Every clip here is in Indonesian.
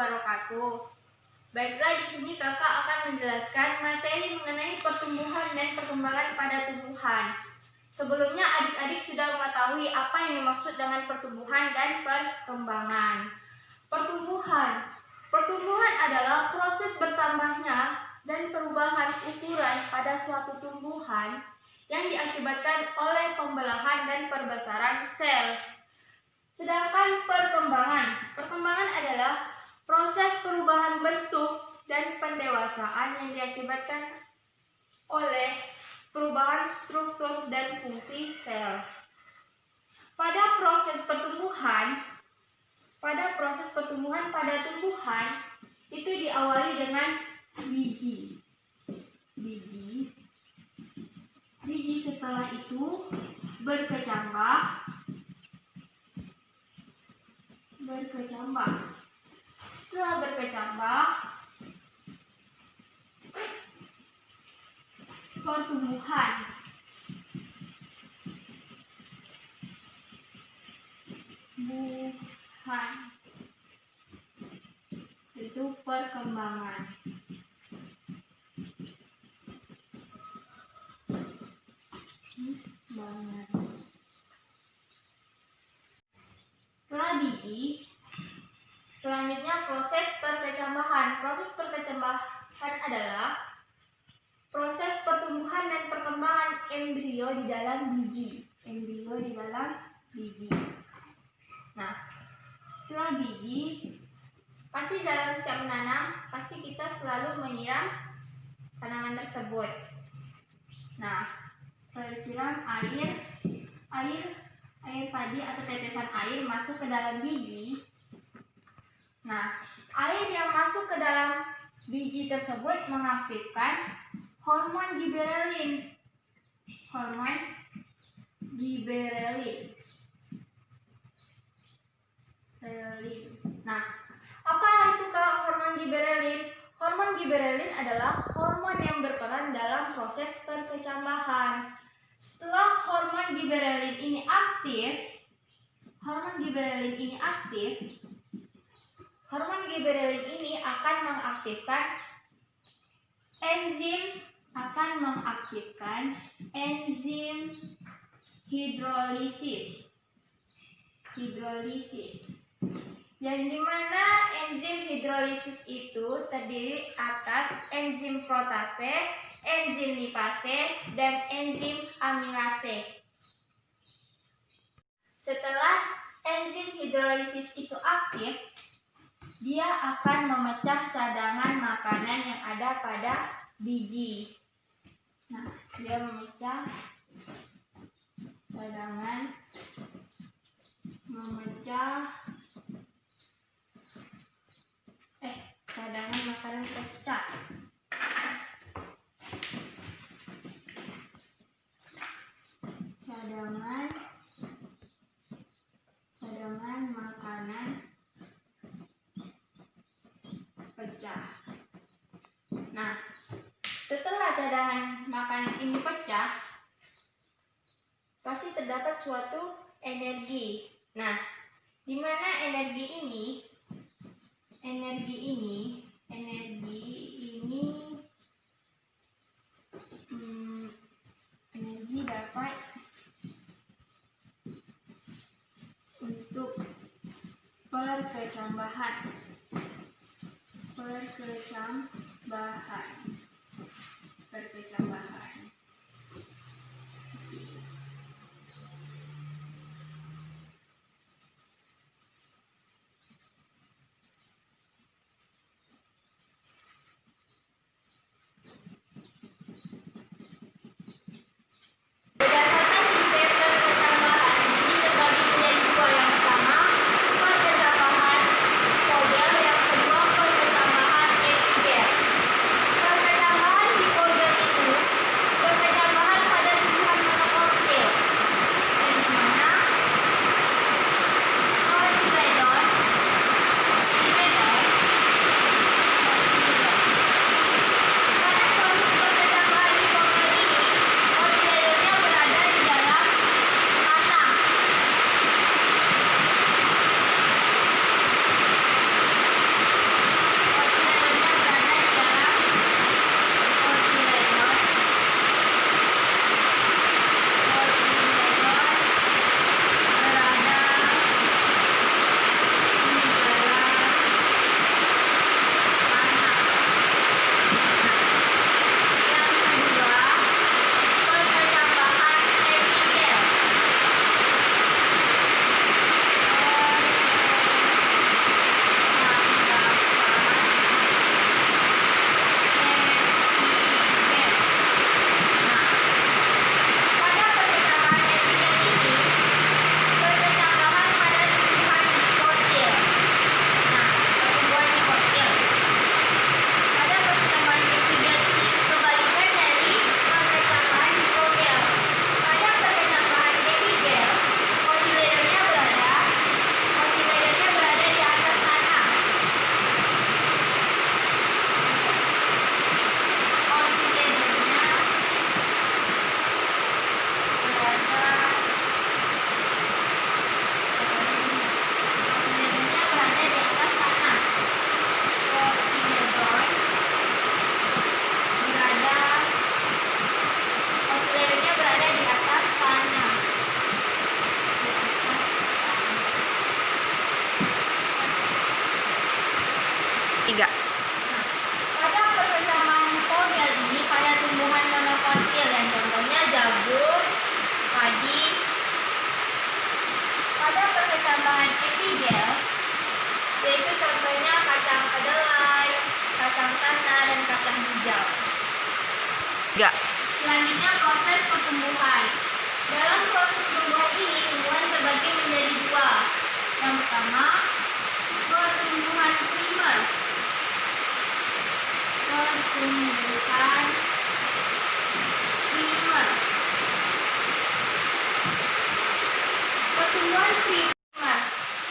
wabarakatuh. Baiklah, di sini kakak akan menjelaskan materi mengenai pertumbuhan dan perkembangan pada tumbuhan. Sebelumnya adik-adik sudah mengetahui apa yang dimaksud dengan pertumbuhan dan perkembangan. Pertumbuhan adalah proses bertambahnya dan perubahan ukuran pada suatu tumbuhan yang diakibatkan oleh pembelahan dan perbesaran sel. Sedangkan perkembangan adalah proses perubahan bentuk dan pendewasaan yang diakibatkan oleh perubahan struktur dan fungsi sel. Pada proses pertumbuhan pada tumbuhan itu diawali dengan biji. Setelah itu berkecambah. Setelah berkecambah, pertumbuhan. Itu perkembangan. Setelah biji, selanjutnya proses perkecambahan. Proses perkecambahan adalah proses pertumbuhan dan perkembangan embrio di dalam biji. Nah, setelah biji, pasti dalam setiap menanam, pasti kita selalu menyiram tanaman tersebut. Nah, setelah disiram air tadi atau tetesan air masuk ke dalam biji. Nah, air yang masuk ke dalam biji tersebut mengaktifkan hormon giberelin. Nah, apa itu hormon giberelin? Hormon giberelin adalah hormon yang berperan dalam proses perkecambahan. Setelah hormon giberelin ini aktif, hormon giberelin ini akan mengaktifkan enzim hidrolisis. Yang dimana enzim hidrolisis itu terdiri atas enzim protase, enzim lipase, dan enzim amilase. Setelah enzim hidrolisis itu aktif, dia akan memecah cadangan makanan yang ada pada biji. Nah, dia memecah cadangan makanan pecah. Cadangan makanan pecah. Nah, setelah cadangan makanan ini pecah, pasti terdapat suatu energi. Nah, di mana energi ini dapat untuk perkecambahan. figel, yaitu contohnya kacang kedelai, kacang tanah, dan kacang hijau. Selanjutnya proses pertumbuhan. Dalam proses pertumbuhan ini, tumbuhan terbagi menjadi dua. Yang pertama, pertumbuhan primer. Pertumbuhan primer. Pertumbuhan primer.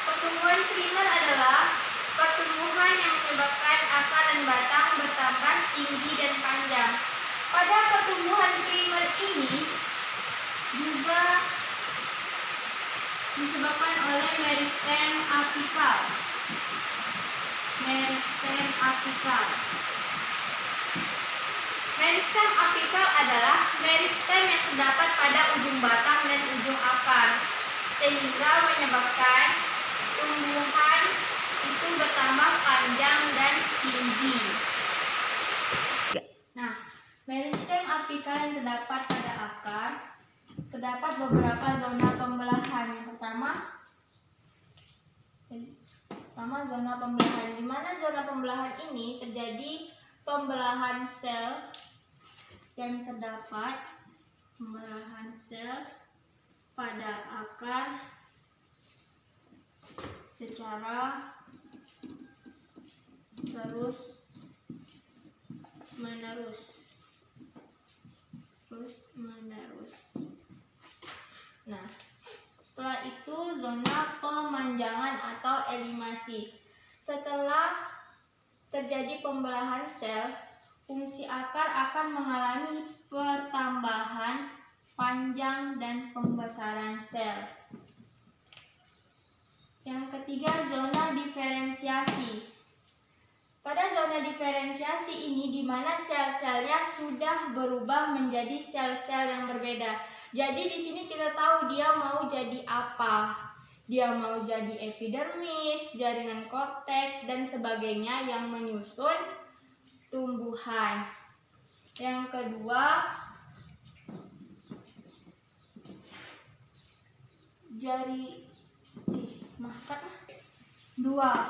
Pertumbuhan primer adalah pertumbuhan yang menyebabkan akar dan batang bertambah tinggi dan panjang. Pada pertumbuhan primer ini juga disebabkan oleh meristem apikal. Meristem apikal. Meristem apikal adalah meristem yang terdapat pada ujung batang dan ujung akar, sehingga menyebabkan tumbuhan itu bertambah panjang dan tinggi. Nah, meristem apikal yang terdapat pada akar terdapat beberapa zona pembelahan. Yang pertama zona pembelahan, di mana zona pembelahan ini terjadi pembelahan sel yang terdapat pembelahan sel pada akar secara terus menerus. Nah, setelah itu zona pemanjangan atau elimasi. Setelah terjadi pembelahan sel, fungsi akar akan mengalami pertambahan panjang dan pembesaran sel. Yang ketiga, zona diferensiasi. Pada zona diferensiasi ini, di mana sel-selnya sudah berubah menjadi sel-sel yang berbeda. Jadi di sini kita tahu dia mau jadi apa. Dia mau jadi epidermis, jaringan korteks, dan sebagainya yang menyusun tumbuhan. Yang kedua,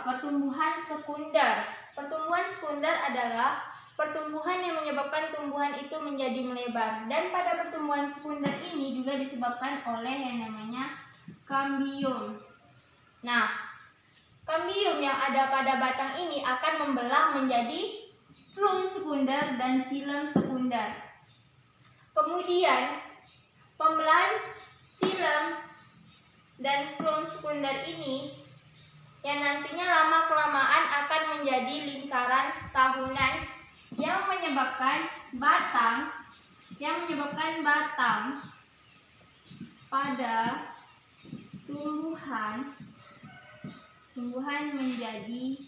pertumbuhan sekunder. Pertumbuhan sekunder adalah pertumbuhan yang menyebabkan tumbuhan itu menjadi melebar. Dan pada pertumbuhan sekunder ini juga disebabkan oleh yang namanya kambium. Nah, kambium yang ada pada batang ini akan membelah menjadi flum sekunder dan xilem sekunder. Kemudian, pembelahan xilem dan flum sekunder ini yang nantinya lama-kelamaan akan menjadi lingkaran tahunan yang menyebabkan batang pada tumbuhan menjadi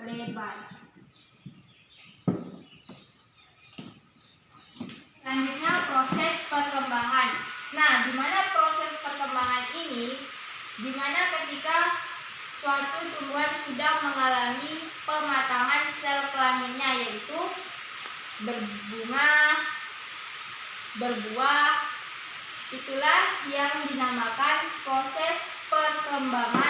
lebar. Selanjutnya proses perkembangan. Nah, di mana proses perkembangan ini? Di mana ketika suatu tumbuhan sudah mengalami pematangan sel kelaminnya, yaitu berbunga, berbuah, itulah yang dinamakan proses perkembangan